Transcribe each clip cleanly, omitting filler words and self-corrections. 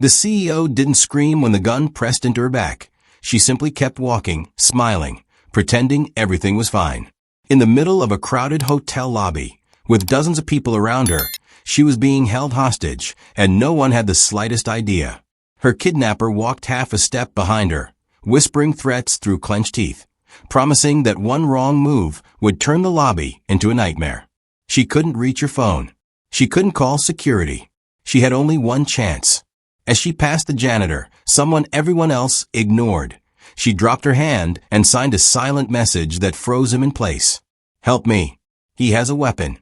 The CEO didn't scream when the gun pressed into her back. She simply kept walking, smiling, pretending everything was fine. In the middle of a crowded hotel lobby, with dozens of people around her, she was being held hostage, and no one had the slightest idea. Her kidnapper walked half a step behind her, whispering threats through clenched teeth, promising that one wrong move would turn the lobby into a nightmare. She couldn't reach her phone. She couldn't call security. She had only one chance. As she passed the janitor, someone everyone else ignored, she dropped her hand and signed a silent message that froze him in place. "Help me. He has a weapon."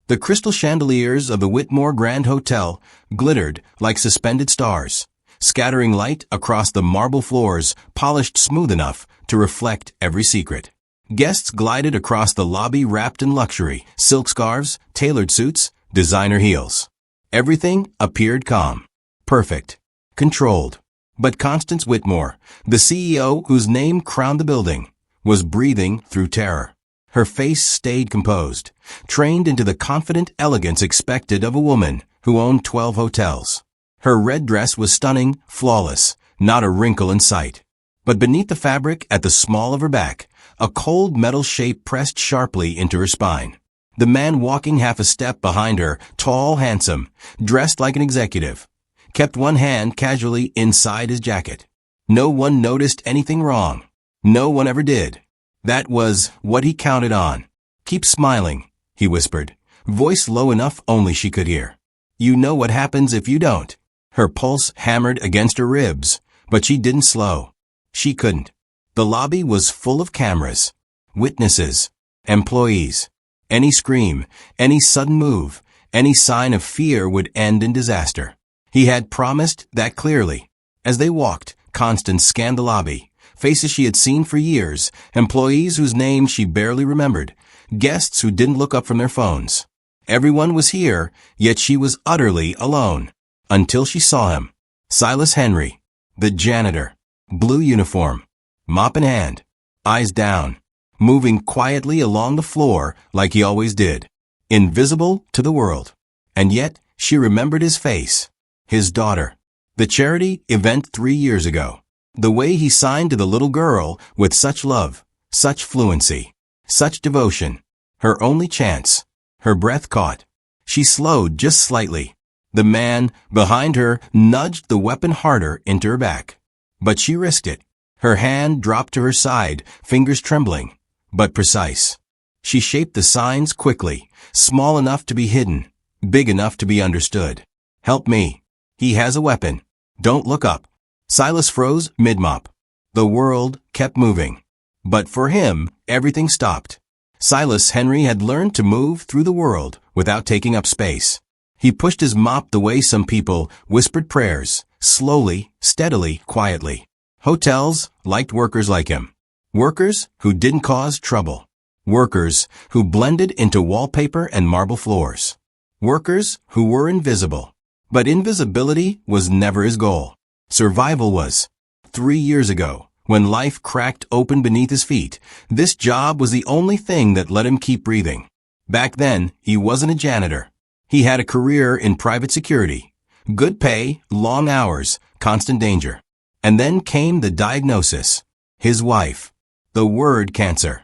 The crystal chandeliers of the Whitmore Grand Hotel glittered like suspended stars, scattering light across the marble floors polished smooth enough to reflect every secret. Guests glided across the lobby wrapped in luxury, silk scarves, tailored suits, designer heels. Everything appeared calm, perfect, controlled. But Constance Whitmore, the CEO whose name crowned the building, was breathing through terror. Her face stayed composed, trained into the confident elegance expected of a woman who owned 12 hotels. Her red dress was stunning, flawless, not a wrinkle in sight. But beneath the fabric at the small of her back, a cold metal shape pressed sharply into her spine. The man walking half a step behind her, tall, handsome, dressed like an executive, kept one hand casually inside his jacket. No one noticed anything wrong. No one ever did. That was what he counted on. "Keep smiling," he whispered, voice low enough only she could hear. "You know what happens if you don't." Her pulse hammered against her ribs, but she didn't slow. She couldn't. The lobby was full of cameras, witnesses, employees. Any scream, any sudden move, any sign of fear would end in disaster. He had promised that clearly. As they walked, Constance scanned the lobby. Faces she had seen for years, employees whose names she barely remembered, guests who didn't look up from their phones. Everyone was here, yet she was utterly alone. Until she saw him. Silas Henry, the janitor, blue uniform, mop in hand, eyes down, moving quietly along the floor like he always did, invisible to the world. And yet she remembered his face, his daughter, the charity event 3 years ago. The way he signed to the little girl with such love, such fluency, such devotion. Her only chance. Her breath caught. She slowed just slightly. The man behind her nudged the weapon harder into her back. But she risked it. Her hand dropped to her side, fingers trembling, but precise. She shaped the signs quickly, small enough to be hidden, big enough to be understood. "Help me. He has a weapon. Don't look up." Silas froze mid-mop. The world kept moving. But for him, everything stopped. Silas Henry had learned to move through the world without taking up space. He pushed his mop the way some people whispered prayers, slowly, steadily, quietly. Hotels liked workers like him. Workers who didn't cause trouble. Workers who blended into wallpaper and marble floors. Workers who were invisible. But invisibility was never his goal. Survival was. 3 years ago, when life cracked open beneath his feet, this job was the only thing that let him keep breathing. Back then, he wasn't a janitor. He had a career in private security. Good pay, long hours, constant danger. And then came the diagnosis. His wife. The word cancer.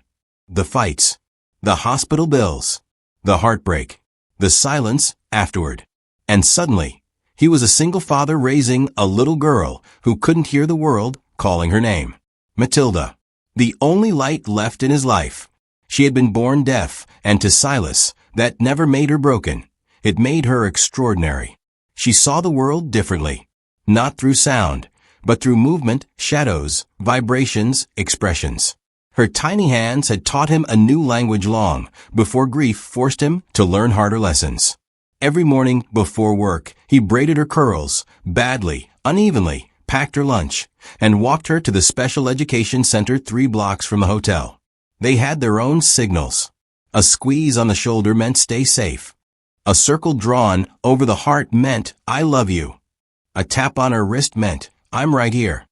The fights. The hospital bills. The heartbreak. The silence afterward. And suddenly, he was a single father raising a little girl who couldn't hear the world calling her name. Matilda. The only light left in his life. She had been born deaf, and to Silas, that never made her broken. It made her extraordinary. She saw the world differently. Not through sound, but through movement, shadows, vibrations, expressions. Her tiny hands had taught him a new language long before grief forced him to learn harder lessons. Every morning before work, he braided her curls, badly, unevenly, packed her lunch, and walked her to the special education center 3 blocks from the hotel. They had their own signals. A squeeze on the shoulder meant stay safe. A circle drawn over the heart meant I love you. A tap on her wrist meant I'm right here.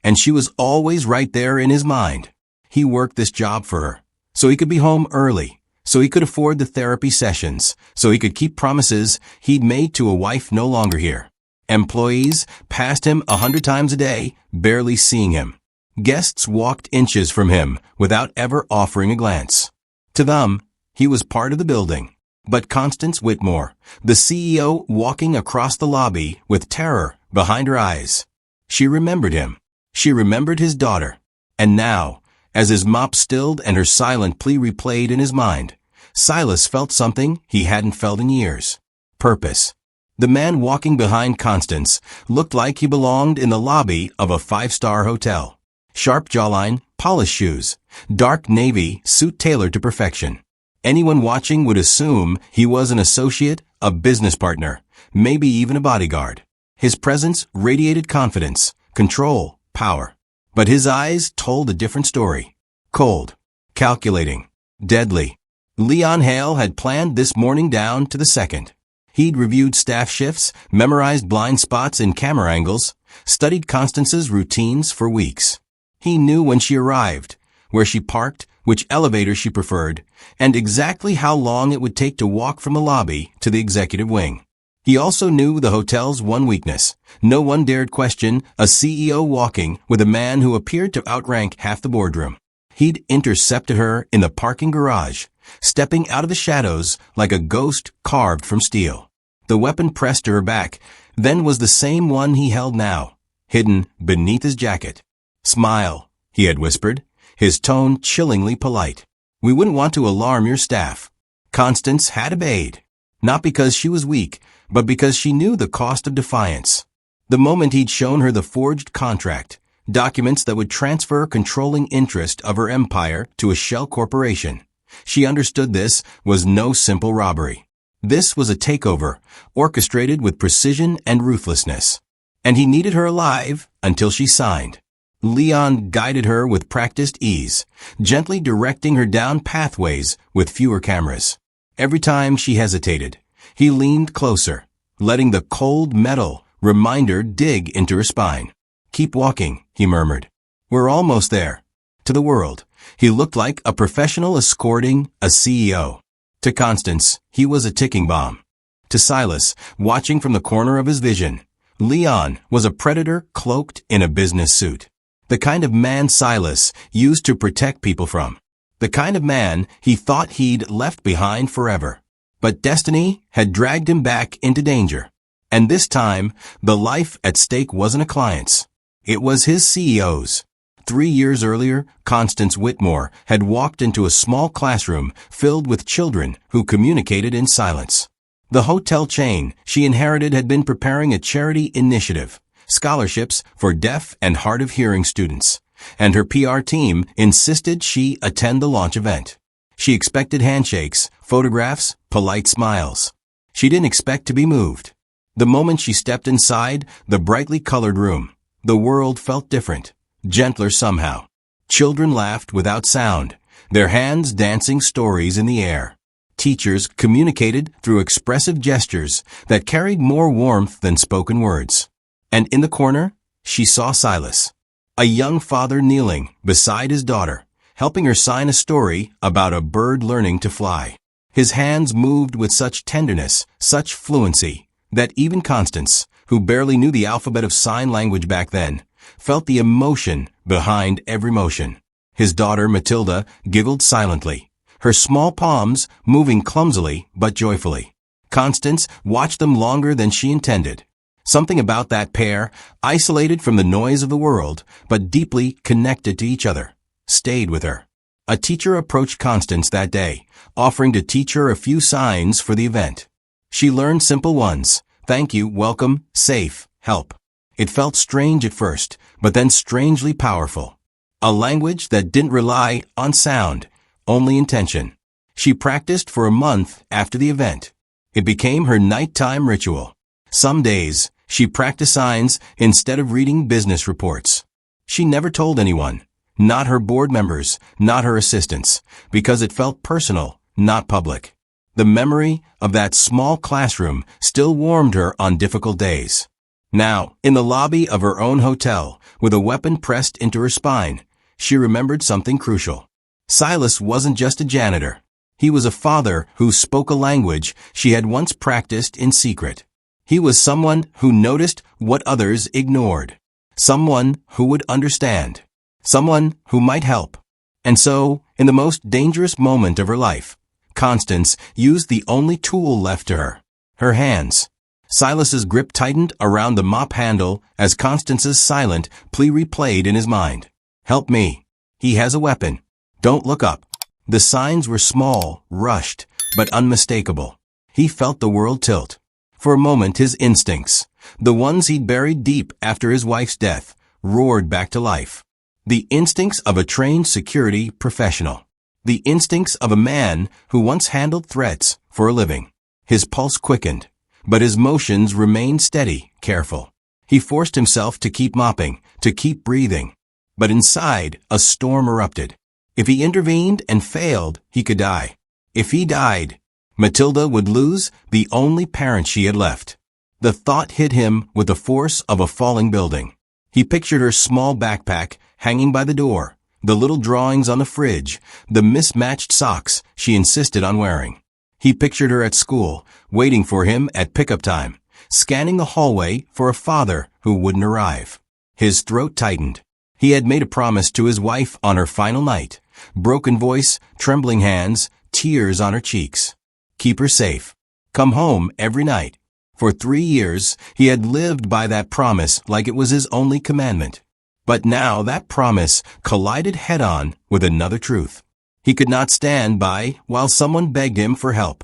And she was always right there in his mind. He worked this job for her, so he could be home early, so he could afford the therapy sessions, so he could keep promises he'd made to a wife no longer here. Employees passed him 100 times a day, barely seeing him. Guests walked inches from him without ever offering a glance. To them, he was part of the building. But Constance Whitmore, the CEO, walking across the lobby with terror behind her eyes. She remembered him. She remembered his daughter. And now, as his mop stilled and her silent plea replayed in his mind, Silas felt something he hadn't felt in years. Purpose. The man walking behind Constance looked like he belonged in the lobby of a 5-star hotel. Sharp jawline, polished shoes, dark navy suit tailored to perfection. Anyone watching would assume he was an associate, a business partner, maybe even a bodyguard. His presence radiated confidence, control, power. But his eyes told a different story. Cold, calculating, deadly. Leon Hale had planned this morning down to the second. He'd reviewed staff shifts, memorized blind spots in camera angles, studied Constance's routines for weeks. He knew when she arrived, where she parked, which elevator she preferred, and exactly how long it would take to walk from the lobby to the executive wing. He also knew the hotel's one weakness. No one dared question a CEO walking with a man who appeared to outrank half the boardroom. He'd intercepted her in the parking garage, stepping out of the shadows like a ghost carved from steel. The weapon pressed to her back, then was the same one he held now, hidden beneath his jacket. "Smile," he had whispered, his tone chillingly polite. "We wouldn't want to alarm your staff." Constance had obeyed, not because she was weak, but because she knew the cost of defiance. The moment he'd shown her the forged contract, documents that would transfer controlling interest of her empire to a shell corporation, she understood this was no simple robbery. This was a takeover, orchestrated with precision and ruthlessness. And he needed her alive until she signed. Leon guided her with practiced ease, gently directing her down pathways with fewer cameras. Every time she hesitated, he leaned closer, letting the cold metal reminder dig into her spine. "Keep walking," he murmured. "We're almost there." To the world, he looked like a professional escorting a CEO. To Constance, he was a ticking bomb. To Silas, watching from the corner of his vision, Leon was a predator cloaked in a business suit. The kind of man Silas used to protect people from. The kind of man he thought he'd left behind forever. But destiny had dragged him back into danger. And this time, the life at stake wasn't a client's. It was his CEO's. 3 years earlier, Constance Whitmore had walked into a small classroom filled with children who communicated in silence. The hotel chain she inherited had been preparing a charity initiative, scholarships for deaf and hard-of-hearing students, and her PR team insisted she attend the launch event. She expected handshakes, photographs, polite smiles. She didn't expect to be moved. The moment she stepped inside the brightly colored room, the world felt different, gentler somehow. Children laughed without sound, their hands dancing stories in the air. Teachers communicated through expressive gestures that carried more warmth than spoken words. And in the corner, she saw Silas, a young father kneeling beside his daughter, helping her sign a story about a bird learning to fly. His hands moved with such tenderness, such fluency, that even Constance, who barely knew the alphabet of sign language back then, felt the emotion behind every motion. His daughter, Matilda, giggled silently, her small palms moving clumsily but joyfully. Constance watched them longer than she intended. Something about that pair, isolated from the noise of the world, but deeply connected to each other, stayed with her. A teacher approached Constance that day, offering to teach her a few signs for the event. She learned simple ones: thank you, welcome, safe, help. It felt strange at first, but then strangely powerful. A language that didn't rely on sound, only intention. She practiced for a month after the event. It became her nighttime ritual. Some days, she practiced signs instead of reading business reports. She never told anyone, not her board members, not her assistants, because it felt personal, not public. The memory of that small classroom still warmed her on difficult days. Now, in the lobby of her own hotel, with a weapon pressed into her spine, she remembered something crucial. Silas wasn't just a janitor. He was a father who spoke a language she had once practiced in secret. He was someone who noticed what others ignored. Someone who would understand. Someone who might help. And so, in the most dangerous moment of her life, Constance used the only tool left to her. Her hands. Silas's grip tightened around the mop handle as Constance's silent plea replayed in his mind. Help me. He has a weapon. Don't look up. The signs were small, rushed, but unmistakable. He felt the world tilt. For a moment his instincts, the ones he'd buried deep after his wife's death, roared back to life. The instincts of a trained security professional. The instincts of a man who once handled threats for a living. His pulse quickened, but his motions remained steady, careful. He forced himself to keep mopping, to keep breathing. But inside, a storm erupted. If he intervened and failed, he could die. If he died, Matilda would lose the only parent she had left. The thought hit him with the force of a falling building. He pictured her small backpack hanging by the door, the little drawings on the fridge, the mismatched socks she insisted on wearing. He pictured her at school, waiting for him at pickup time, scanning the hallway for a father who wouldn't arrive. His throat tightened. He had made a promise to his wife on her final night. Broken voice, trembling hands, tears on her cheeks. Keep her safe. Come home every night. For 3 years, he had lived by that promise like it was his only commandment. But now that promise collided head-on with another truth. He could not stand by while someone begged him for help.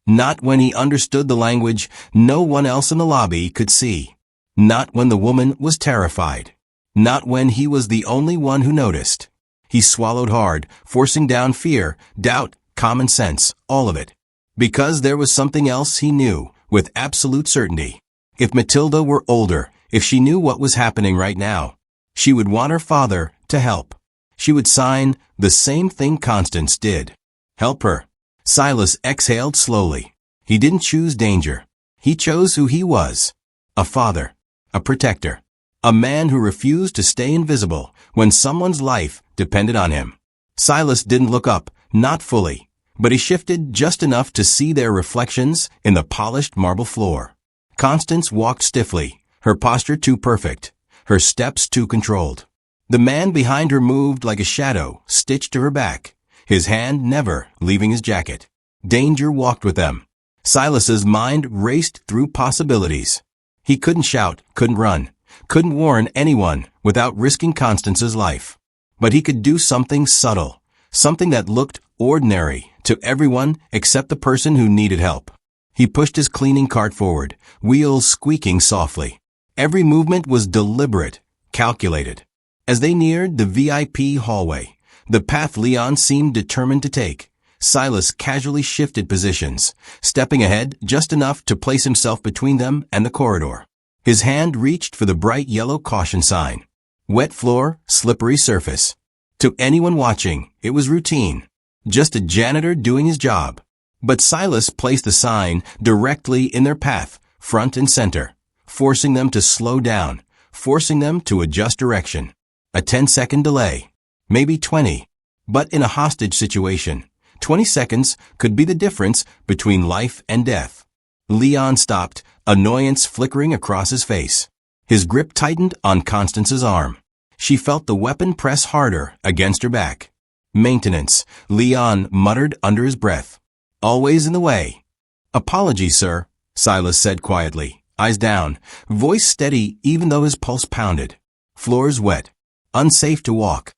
Not when he understood the language no one else in the lobby could see. Not when the woman was terrified. Not when he was the only one who noticed. He swallowed hard, forcing down fear, doubt, common sense, all of it. Because there was something else he knew, with absolute certainty. If Matilda were older, if she knew what was happening right now, she would want her father to help. She would sign the same thing Constance did. Help her. Silas exhaled slowly. He didn't choose danger. He chose who he was. A father. A protector. A man who refused to stay invisible when someone's life depended on him. Silas didn't look up, not fully, but he shifted just enough to see their reflections in the polished marble floor. Constance walked stiffly, her posture too perfect, her steps too controlled. The man behind her moved like a shadow, stitched to her back, his hand never leaving his jacket. Danger walked with them. Silas's mind raced through possibilities. He couldn't shout, couldn't run, couldn't warn anyone without risking Constance's life. But he could do something subtle, something that looked ordinary to everyone except the person who needed help. He pushed his cleaning cart forward, wheels squeaking softly. Every movement was deliberate, calculated. As they neared the VIP hallway, the path Leon seemed determined to take, Silas casually shifted positions, stepping ahead just enough to place himself between them and the corridor. His hand reached for the bright yellow caution sign. Wet floor, slippery surface. To anyone watching, it was routine. Just a janitor doing his job. But Silas placed the sign directly in their path, front and center, forcing them to slow down, forcing them to adjust direction. A 10-second delay. Maybe 20. But in a hostage situation, 20 seconds could be the difference between life and death. Leon stopped, annoyance flickering across his face. His grip tightened on Constance's arm. She felt the weapon press harder against her back. Maintenance, Leon muttered under his breath. Always in the way. Apologies, sir, Silas said quietly, eyes down, voice steady even though his pulse pounded. Floors wet. Unsafe to walk.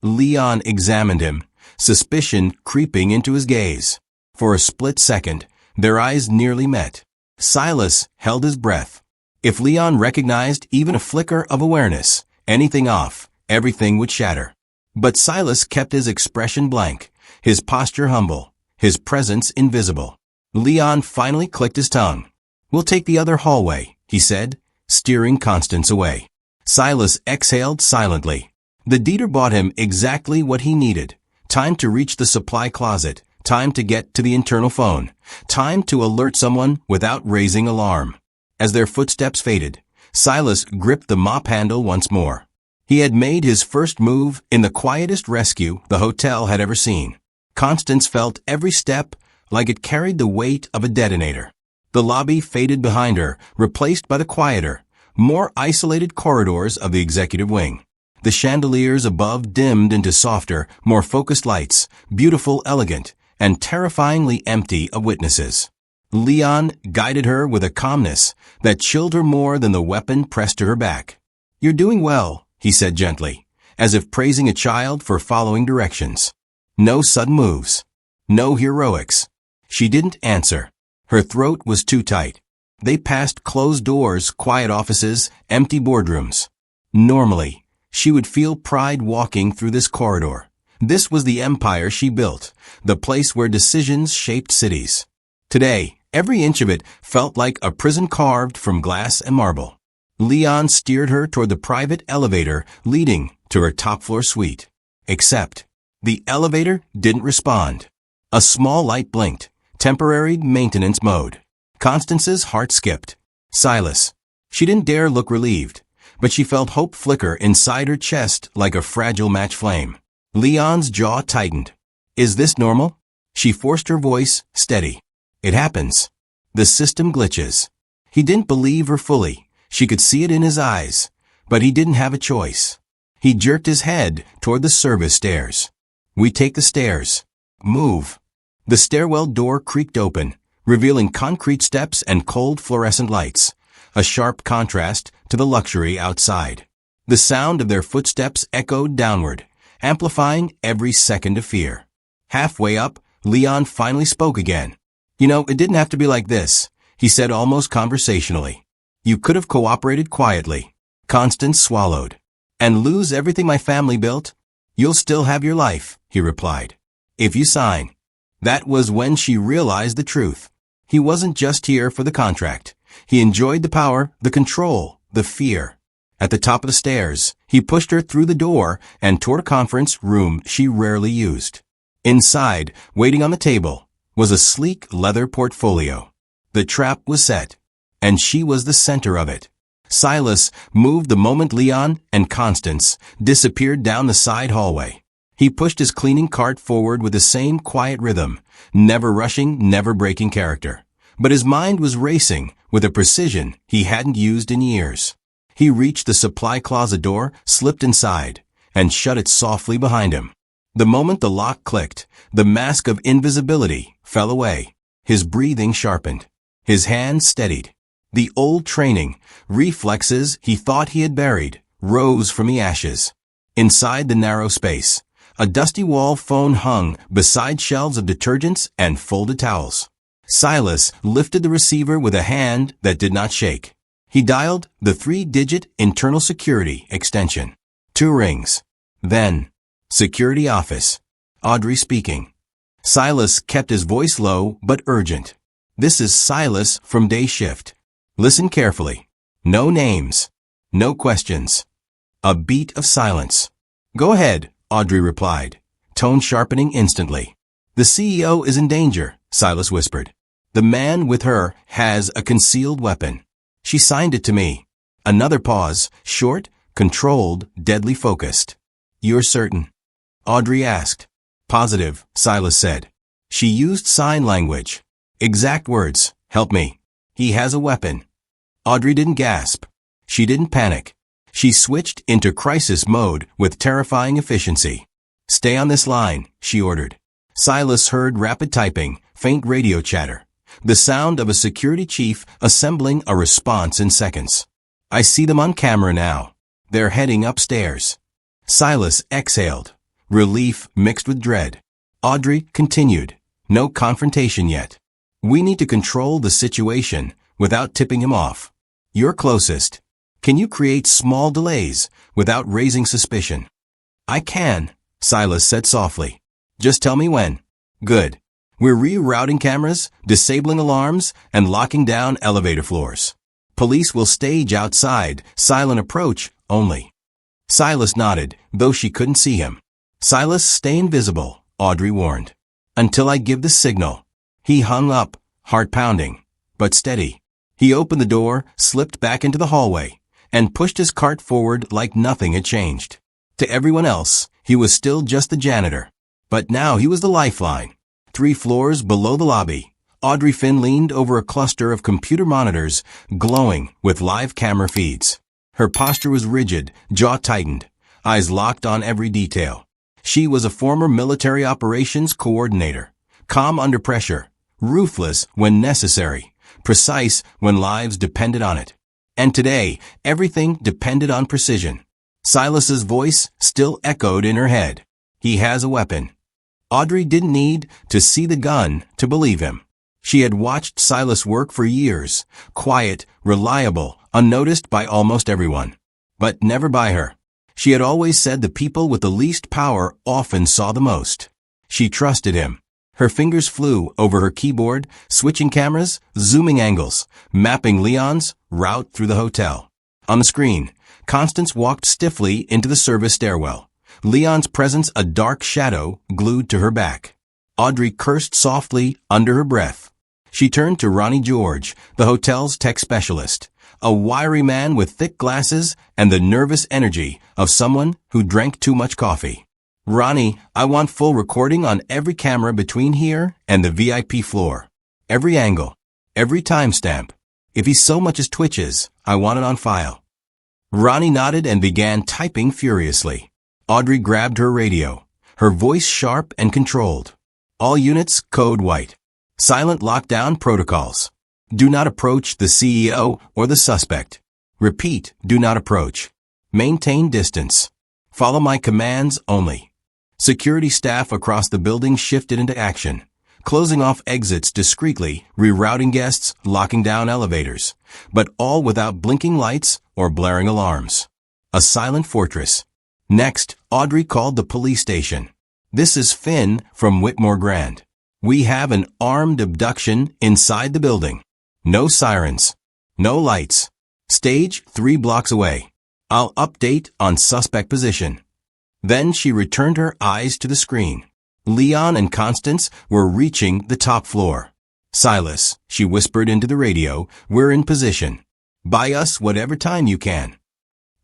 Leon examined him, suspicion creeping into his gaze. For a split second, their eyes nearly met. Silas held his breath. If Leon recognized even a flicker of awareness, anything off, everything would shatter. But Silas kept his expression blank, his posture humble, his presence invisible. Leon finally clicked his tongue. We'll take the other hallway, he said, steering Constance away. Silas exhaled silently. The Dieter bought him exactly what he needed. Time to reach the supply closet, time to get to the internal phone, time to alert someone without raising alarm. As their footsteps faded, Silas gripped the mop handle once more. He had made his first move in the quietest rescue the hotel had ever seen. Constance felt every step like it carried the weight of a detonator. The lobby faded behind her, replaced by the quieter, more isolated corridors of the executive wing. The chandeliers above dimmed into softer, more focused lights, beautiful, elegant, and terrifyingly empty of witnesses. Leon guided her with a calmness that chilled her more than the weapon pressed to her back. "You're doing well," he said gently, as if praising a child for following directions. No sudden moves. No heroics. She didn't answer. Her throat was too tight. They passed closed doors, quiet offices, empty boardrooms. Normally, she would feel pride walking through this corridor. This was the empire she built, the place where decisions shaped cities. Today, every inch of it felt like a prison carved from glass and marble. Leon steered her toward the private elevator leading to her top-floor suite. Except, the elevator didn't respond. A small light blinked, temporary maintenance mode. Constance's heart skipped. Silas. She didn't dare look relieved, but she felt hope flicker inside her chest like a fragile match flame. Leon's jaw tightened. "Is this normal?" She forced her voice steady. "It happens. The system glitches." He didn't believe her fully. She could see it in his eyes, but he didn't have a choice. He jerked his head toward the service stairs. "We take the stairs. Move." The stairwell door creaked open, revealing concrete steps and cold fluorescent lights, a sharp contrast to the luxury outside. The sound of their footsteps echoed downward, amplifying every second of fear. Halfway up, Leon finally spoke again. "You know, it didn't have to be like this," he said almost conversationally. "You could have cooperated quietly." Constance swallowed. "And lose everything my family built? You'll still have your life," he replied. "If you sign." That was when she realized the truth. He wasn't just here for the contract. He enjoyed the power, the control, the fear. At the top of the stairs, he pushed her through the door and toward a conference room she rarely used. Inside, waiting on the table, was a sleek leather portfolio. The trap was set, and she was the center of it. Silas moved the moment Leon and Constance disappeared down the side hallway. He pushed his cleaning cart forward with the same quiet rhythm, never rushing, never breaking character. But his mind was racing with a precision he hadn't used in years. He reached the supply closet door, slipped inside, and shut it softly behind him. The moment the lock clicked, the mask of invisibility fell away. His breathing sharpened. His hands steadied. The old training, reflexes he thought he had buried, rose from the ashes. Inside the narrow space, a dusty wall phone hung beside shelves of detergents and folded towels. Silas lifted the receiver with a hand that did not shake. He dialed the 3-digit internal security extension. 2 rings. Then, "Security office. Audrey speaking." Silas kept his voice low but urgent. "This is Silas from day shift. Listen carefully. No names. No questions." A beat of silence. "Go ahead," Audrey replied, tone sharpening instantly. "The CEO is in danger," Silas whispered. "The man with her has a concealed weapon. She signed it to me." Another pause, short, controlled, deadly focused. "You're certain?" Audrey asked. "Positive," Silas said. She used sign language. Exact words, "Help me. He has a weapon." Audrey didn't gasp. She didn't panic. She switched into crisis mode with terrifying efficiency. "Stay on this line," she ordered. Silas heard rapid typing, faint radio chatter, the sound of a security chief assembling a response in seconds. "I see them on camera now. They're heading upstairs." Silas exhaled, relief mixed with dread. Audrey continued, "No confrontation yet. We need to control the situation without tipping him off. You're closest. Can you create small delays without raising suspicion?" "I can," Silas said softly. "Just tell me when." "Good. We're rerouting cameras, disabling alarms, and locking down elevator floors. Police will stage outside, silent approach only." Silas nodded, though she couldn't see him. "Silas, stay invisible," Audrey warned. "Until I give the signal." He hung up, heart pounding, but steady. He opened the door, slipped back into the hallway, and pushed his cart forward like nothing had changed. To everyone else, he was still just the janitor. But now he was the lifeline. 3 floors below the lobby, Audrey Finn leaned over a cluster of computer monitors, glowing with live camera feeds. Her posture was rigid, jaw tightened, eyes locked on every detail. She was a former military operations coordinator, calm under pressure, ruthless when necessary, precise when lives depended on it. And today, everything depended on precision. Silas's voice still echoed in her head. He has a weapon. Audrey didn't need to see the gun to believe him. She had watched Silas work for years, quiet, reliable, unnoticed by almost everyone. But never by her. She had always said the people with the least power often saw the most. She trusted him. Her fingers flew over her keyboard, switching cameras, zooming angles, mapping Leon's route through the hotel. On the screen, Constance walked stiffly into the service stairwell, Leon's presence a dark shadow glued to her back. Audrey cursed softly under her breath. She turned to Ronnie George, the hotel's tech specialist, a wiry man with thick glasses and the nervous energy of someone who drank too much coffee. Ronnie, I want full recording on every camera between here and the VIP floor. Every angle. Every timestamp. If he so much as twitches, I want it on file. Ronnie nodded and began typing furiously. Audrey grabbed her radio, her voice sharp and controlled. All units, code white. Silent lockdown protocols. Do not approach the CEO or the suspect. Repeat, do not approach. Maintain distance. Follow my commands only. Security staff across the building shifted into action, closing off exits discreetly, rerouting guests, locking down elevators, but all without blinking lights or blaring alarms. A silent fortress. Next, Audrey called the police station. This is Finn from Whitmore Grand. We have an armed abduction inside the building. No sirens. No lights. Stage 3 blocks away. I'll update on suspect position. Then she returned her eyes to the screen. Leon and Constance were reaching the top floor. Silas, she whispered into the radio, we're in position. Buy us whatever time you can.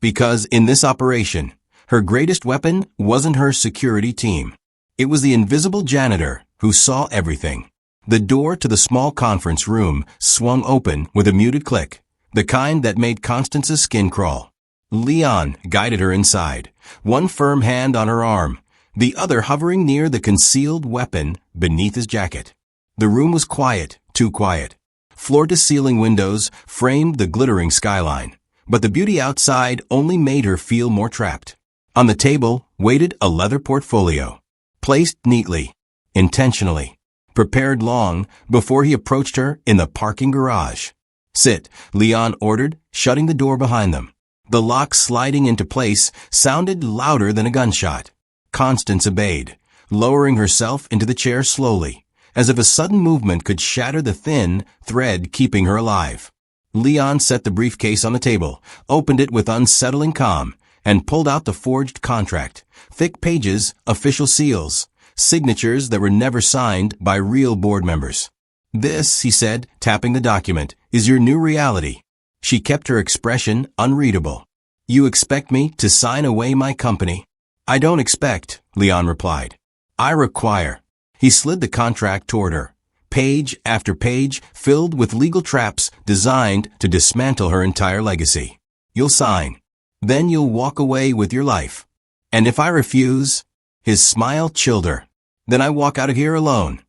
Because in this operation, her greatest weapon wasn't her security team. It was the invisible janitor who saw everything. The door to the small conference room swung open with a muted click, the kind that made Constance's skin crawl. Leon guided her inside, one firm hand on her arm, the other hovering near the concealed weapon beneath his jacket. The room was quiet, too quiet. Floor-to-ceiling windows framed the glittering skyline, but the beauty outside only made her feel more trapped. On the table waited a leather portfolio, placed neatly, intentionally, prepared long before he approached her in the parking garage. Sit, Leon ordered, shutting the door behind them. The lock sliding into place sounded louder than a gunshot. Constance obeyed, lowering herself into the chair slowly, as if a sudden movement could shatter the thin thread keeping her alive. Leon set the briefcase on the table, opened it with unsettling calm, and pulled out the forged contract, thick pages, official seals, signatures that were never signed by real board members. This, he said, tapping the document, is your new reality. She kept her expression unreadable. You expect me to sign away my company? I don't expect, Leon replied. I require. He slid the contract toward her, page after page filled with legal traps designed to dismantle her entire legacy. You'll sign. Then you'll walk away with your life. And if I refuse? His smile chilled her. Then I walk out of here alone.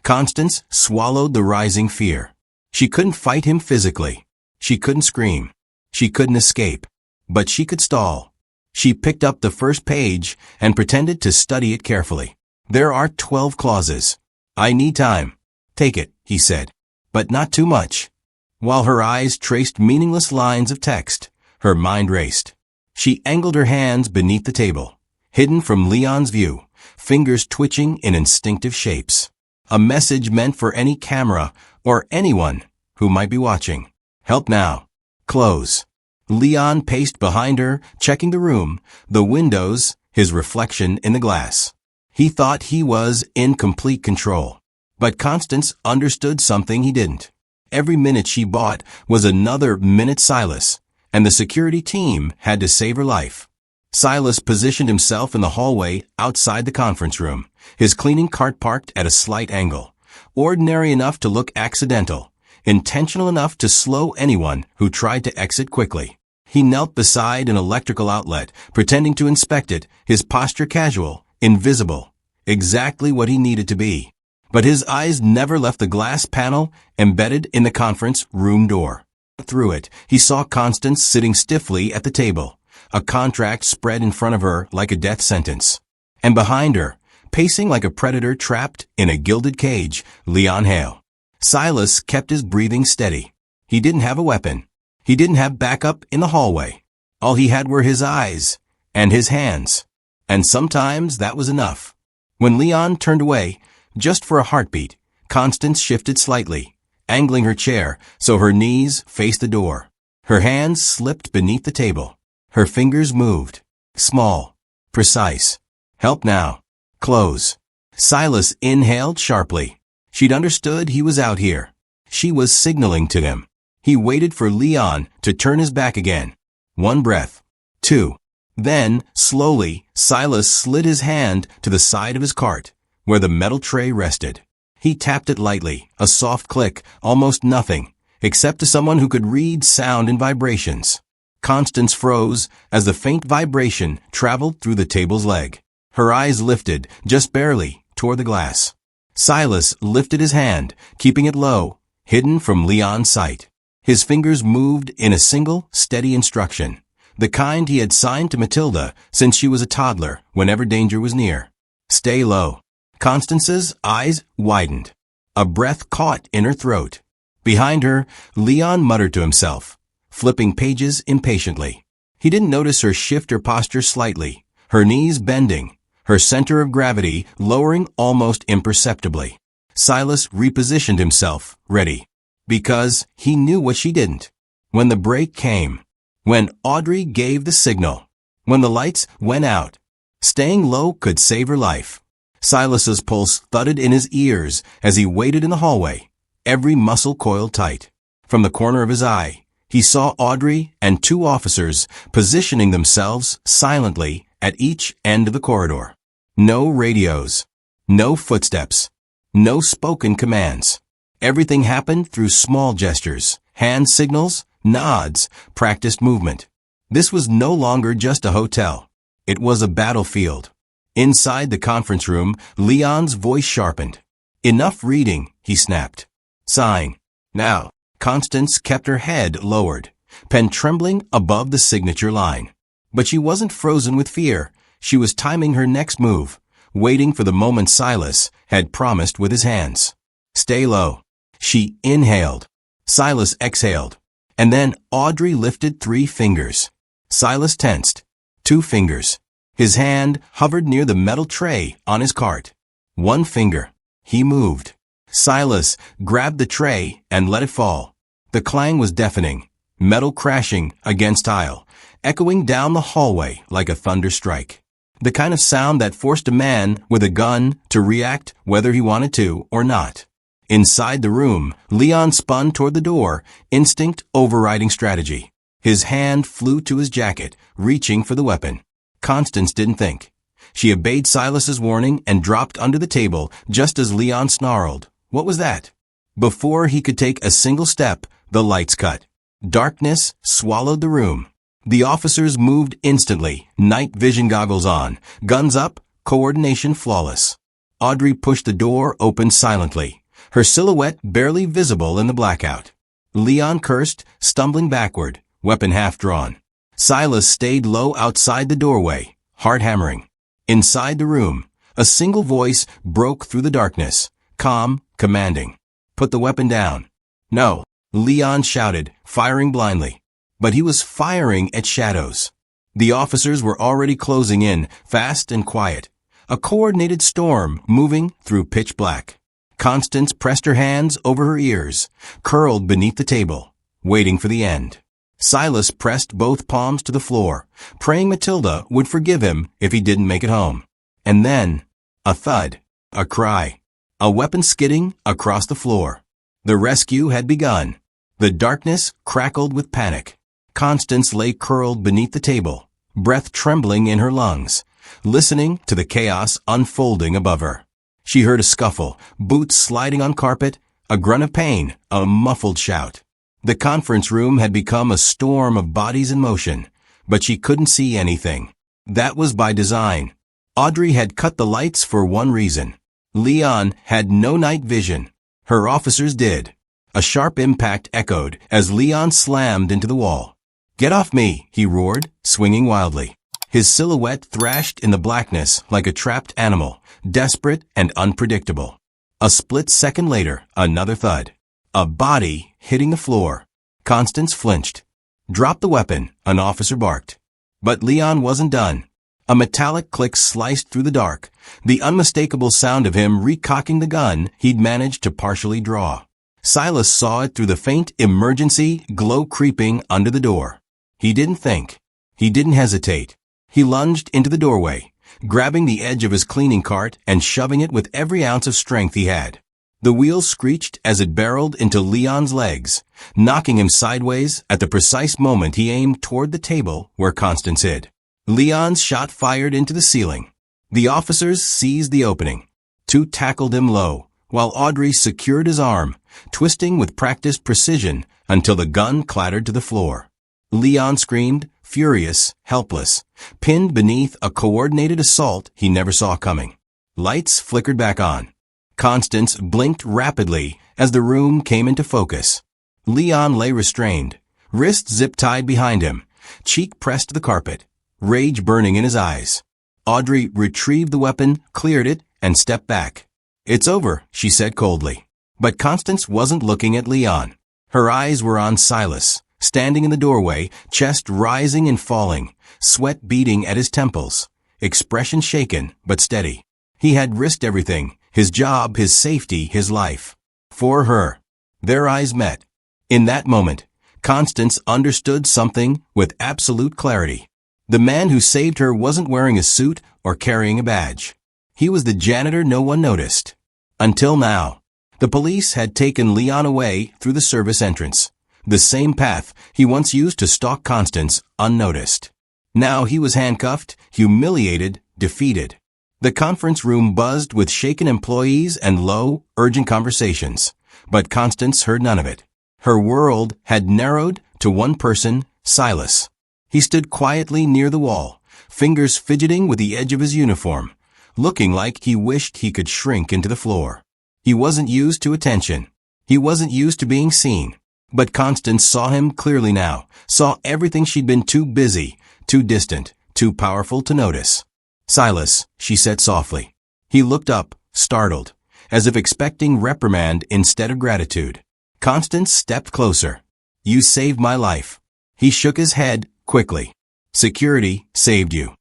Constance swallowed the rising fear. She couldn't fight him physically. She couldn't scream. She couldn't escape. But she could stall. She picked up the first page and pretended to study it carefully. There are 12 clauses. I need time. Take it, he said. But not too much. While her eyes traced meaningless lines of text, her mind raced. She angled her hands beneath the table, hidden from Leon's view, fingers twitching in instinctive shapes. A message meant for any camera or anyone who might be watching. Help now. Close. Leon paced behind her, checking the room, the windows, his reflection in the glass. He thought he was in complete control. But Constance understood something he didn't. Every minute she bought was another minute Silas, and the security team had to save her life. Silas positioned himself in the hallway outside the conference room, his cleaning cart parked at a slight angle, ordinary enough to look accidental, intentional enough to slow anyone who tried to exit quickly. He knelt beside an electrical outlet, pretending to inspect it, his posture casual, invisible, exactly what he needed to be. But his eyes never left the glass panel embedded in the conference room door. Through it, he saw Constance sitting stiffly at the table, a contract spread in front of her like a death sentence. And behind her, pacing like a predator trapped in a gilded cage, Leon Hale. Silas kept his breathing steady. He didn't have a weapon. He didn't have backup in the hallway. All he had were his eyes and his hands. And sometimes that was enough. When Leon turned away, just for a heartbeat, Constance shifted slightly, angling her chair so her knees faced the door. Her hands slipped beneath the table. Her fingers moved. Small. Precise. Help now. Close. Silas inhaled sharply. She'd understood he was out here. She was signaling to him. He waited for Leon to turn his back again. One breath. Two. Then, slowly, Silas slid his hand to the side of his cart, where the metal tray rested. He tapped it lightly, a soft click, almost nothing, except to someone who could read sound and vibrations. Constance froze as the faint vibration traveled through the table's leg. Her eyes lifted, just barely, toward the glass. Silas lifted his hand, keeping it low, hidden from Leon's sight. His fingers moved in a single, steady instruction, the kind he had signed to Matilda since she was a toddler whenever danger was near. Stay low. Constance's eyes widened. A breath caught in her throat. Behind her, Leon muttered to himself, flipping pages impatiently. He didn't notice her shift her posture slightly, her knees bending, her center of gravity lowering almost imperceptibly. Silas repositioned himself, ready. Because he knew what she didn't. When the break came. When Audrey gave the signal. When the lights went out. Staying low could save her life. Silas's pulse thudded in his ears as he waited in the hallway, every muscle coiled tight. From the corner of his eye, he saw Audrey and two officers positioning themselves silently at each end of the corridor. No radios. No footsteps. No spoken commands. Everything happened through small gestures, hand signals, nods, practiced movement. This was no longer just a hotel. It was a battlefield. Inside the conference room, Leon's voice sharpened. Enough reading, he snapped. Sighing. Now. Constance kept her head lowered, pen trembling above the signature line. But she wasn't frozen with fear. She was timing her next move, waiting for the moment Silas had promised with his hands. Stay low. She inhaled. Silas exhaled. And then Audrey lifted 3 fingers. Silas tensed. 2 fingers. His hand hovered near the metal tray on his cart. 1 finger. He moved. Silas grabbed the tray and let it fall. The clang was deafening, metal crashing against tile, echoing down the hallway like a thunder strike. The kind of sound that forced a man with a gun to react whether he wanted to or not. Inside the room, Leon spun toward the door, instinct overriding strategy. His hand flew to his jacket, reaching for the weapon. Constance didn't think. She obeyed Silas's warning and dropped under the table just as Leon snarled. What was that? Before he could take a single step, the lights cut. Darkness swallowed the room. The officers moved instantly, night vision goggles on, guns up, coordination flawless. Audrey pushed the door open silently, her silhouette barely visible in the blackout. Leon cursed, stumbling backward, weapon half drawn. Silas stayed low outside the doorway, heart hammering. Inside the room, a single voice broke through the darkness, calm, commanding. Put the weapon down. No, Leon shouted, firing blindly. But he was firing at shadows. The officers were already closing in, fast and quiet. A coordinated storm moving through pitch black. Constance pressed her hands over her ears, curled beneath the table, waiting for the end. Silas pressed both palms to the floor, praying Matilda would forgive him if he didn't make it home. And then, a thud, a cry, a weapon skidding across the floor. The rescue had begun. The darkness crackled with panic. Constance lay curled beneath the table, breath trembling in her lungs, listening to the chaos unfolding above her. She heard a scuffle, boots sliding on carpet, a grunt of pain, a muffled shout. The conference room had become a storm of bodies in motion, but she couldn't see anything. That was by design. Audrey had cut the lights for one reason. Leon had no night vision. Her officers did. A sharp impact echoed as Leon slammed into the wall. "Get off me," he roared, swinging wildly. His silhouette thrashed in the blackness like a trapped animal, desperate and unpredictable. A split second later, another thud. A body hitting the floor. Constance flinched. "Drop the weapon," an officer barked. But Leon wasn't done. A metallic click sliced through the dark, the unmistakable sound of him recocking the gun he'd managed to partially draw. Silas saw it through the faint emergency glow creeping under the door. He didn't think. He didn't hesitate. He lunged into the doorway, grabbing the edge of his cleaning cart and shoving it with every ounce of strength he had. The wheels screeched as it barreled into Leon's legs, knocking him sideways at the precise moment he aimed toward the table where Constance hid. Leon's shot fired into the ceiling. The officers seized the opening. Two tackled him low, while Audrey secured his arm, twisting with practiced precision until the gun clattered to the floor. Leon screamed, furious, helpless, pinned beneath a coordinated assault he never saw coming. Lights flickered back on. Constance blinked rapidly as the room came into focus. Leon lay restrained, wrists zip-tied behind him, cheek pressed to the carpet, rage burning in his eyes. Audrey retrieved the weapon, cleared it, and stepped back. "It's over," she said coldly. But Constance wasn't looking at Leon. Her eyes were on Silas, standing in the doorway, chest rising and falling, sweat beading at his temples, expression shaken but steady. He had risked everything, his job, his safety, his life. For her. Their eyes met. In that moment, Constance understood something with absolute clarity. The man who saved her wasn't wearing a suit or carrying a badge. He was the janitor no one noticed. Until now. The police had taken Leon away through the service entrance, the same path he once used to stalk Constance unnoticed. Now he was handcuffed, humiliated, defeated. The conference room buzzed with shaken employees and low, urgent conversations, but Constance heard none of it. Her world had narrowed to one person, Silas. He stood quietly near the wall, fingers fidgeting with the edge of his uniform, looking like he wished he could shrink into the floor. He wasn't used to attention. He wasn't used to being seen. But Constance saw him clearly now, saw everything she'd been too busy, too distant, too powerful to notice. "Silas," she said softly. He looked up, startled, as if expecting reprimand instead of gratitude. Constance stepped closer. "You saved my life." He shook his head, quickly. "Security saved you.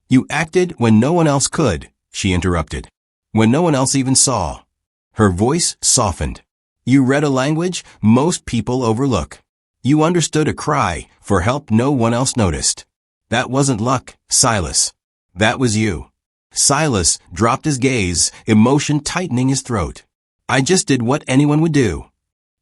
You acted when no one else could," she interrupted. "When no one else even saw." Her voice softened. "You read a language most people overlook. You understood a cry for help no one else noticed. That wasn't luck, Silas. That was you." Silas dropped his gaze, emotion tightening his throat. "I just did what anyone would do."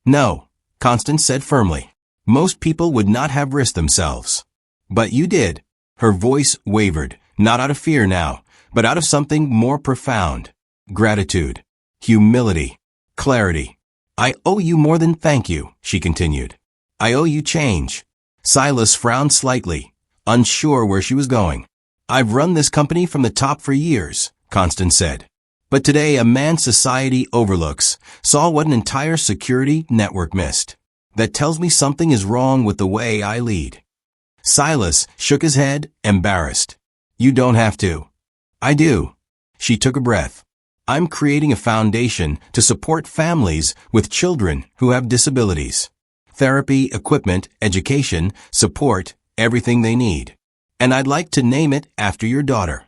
"No," Constance said firmly. "Most people would not have risked themselves. But you did." Her voice wavered, not out of fear now, but out of something more profound. Gratitude. Humility. Clarity. "I owe you more than thank you," she continued. "I owe you change." Silas frowned slightly, unsure where she was going. "I've run this company from the top for years," Constance said. "But today a man society overlooks saw what an entire security network missed. That tells me something is wrong with the way I lead." Silas shook his head, embarrassed. "You don't have to." "I do." She took a breath. "I'm creating a foundation to support families with children who have disabilities. Therapy, equipment, education, support, everything they need. And I'd like to name it after your daughter."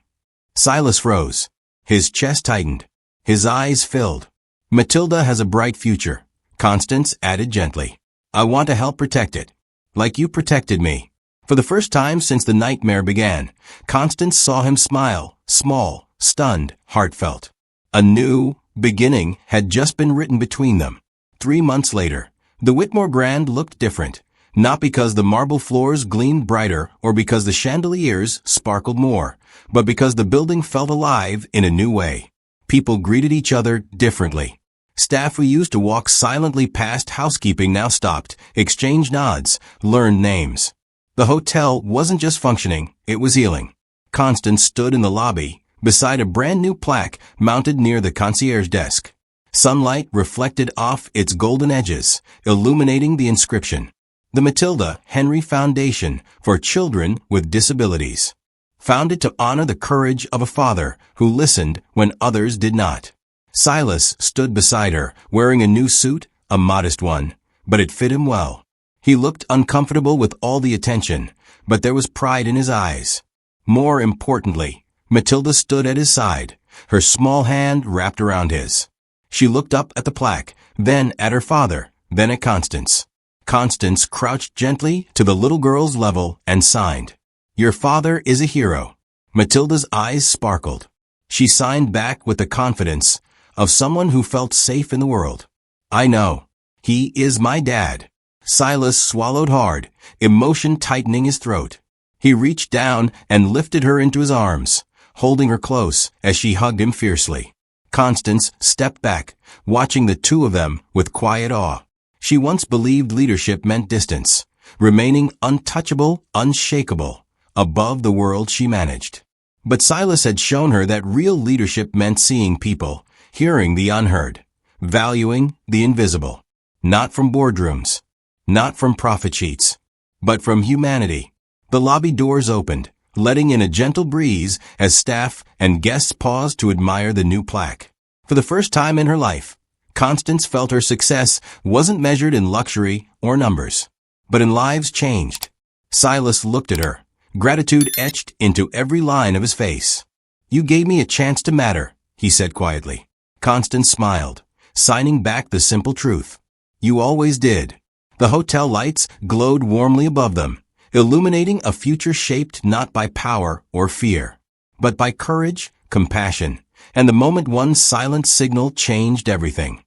Silas froze. His chest tightened. His eyes filled. "Matilda has a bright future," Constance added gently. "I want to help protect it. Like you protected me." For the first time since the nightmare began, Constance saw him smile, small, stunned, heartfelt. A new beginning had just been written between them. 3 months later, the Whitmore Grand looked different, not because the marble floors gleamed brighter or because the chandeliers sparkled more, but because the building felt alive in a new way. People greeted each other differently. Staff who used to walk silently past housekeeping now stopped, exchanged nods, learned names. The hotel wasn't just functioning, it was healing. Constance stood in the lobby, beside a brand new plaque mounted near the concierge desk. Sunlight reflected off its golden edges, illuminating the inscription. The Matilda Henry Foundation for Children with Disabilities. Founded to honor the courage of a father who listened when others did not. Silas stood beside her, wearing a new suit, a modest one, but it fit him well. He looked uncomfortable with all the attention, but there was pride in his eyes. More importantly, Matilda stood at his side, her small hand wrapped around his. She looked up at the plaque, then at her father, then at Constance. Constance crouched gently to the little girl's level and signed. "Your father is a hero." Matilda's eyes sparkled. She signed back with the confidence of someone who felt safe in the world. "I know. He is my dad." Silas swallowed hard, emotion tightening his throat. He reached down and lifted her into his arms, holding her close as she hugged him fiercely. Constance stepped back, watching the two of them with quiet awe. She once believed leadership meant distance, remaining untouchable, unshakable, above the world she managed. But Silas had shown her that real leadership meant seeing people, hearing the unheard, valuing the invisible. Not from boardrooms, not from profit sheets, but from humanity. The lobby doors opened, letting in a gentle breeze as staff and guests paused to admire the new plaque. For the first time in her life, Constance felt her success wasn't measured in luxury or numbers, but in lives changed. Silas looked at her, gratitude etched into every line of his face. "You gave me a chance to matter," he said quietly. Constance smiled, signing back the simple truth. "You always did." The hotel lights glowed warmly above them, illuminating a future shaped not by power or fear, but by courage, compassion, and the moment one silent signal changed everything.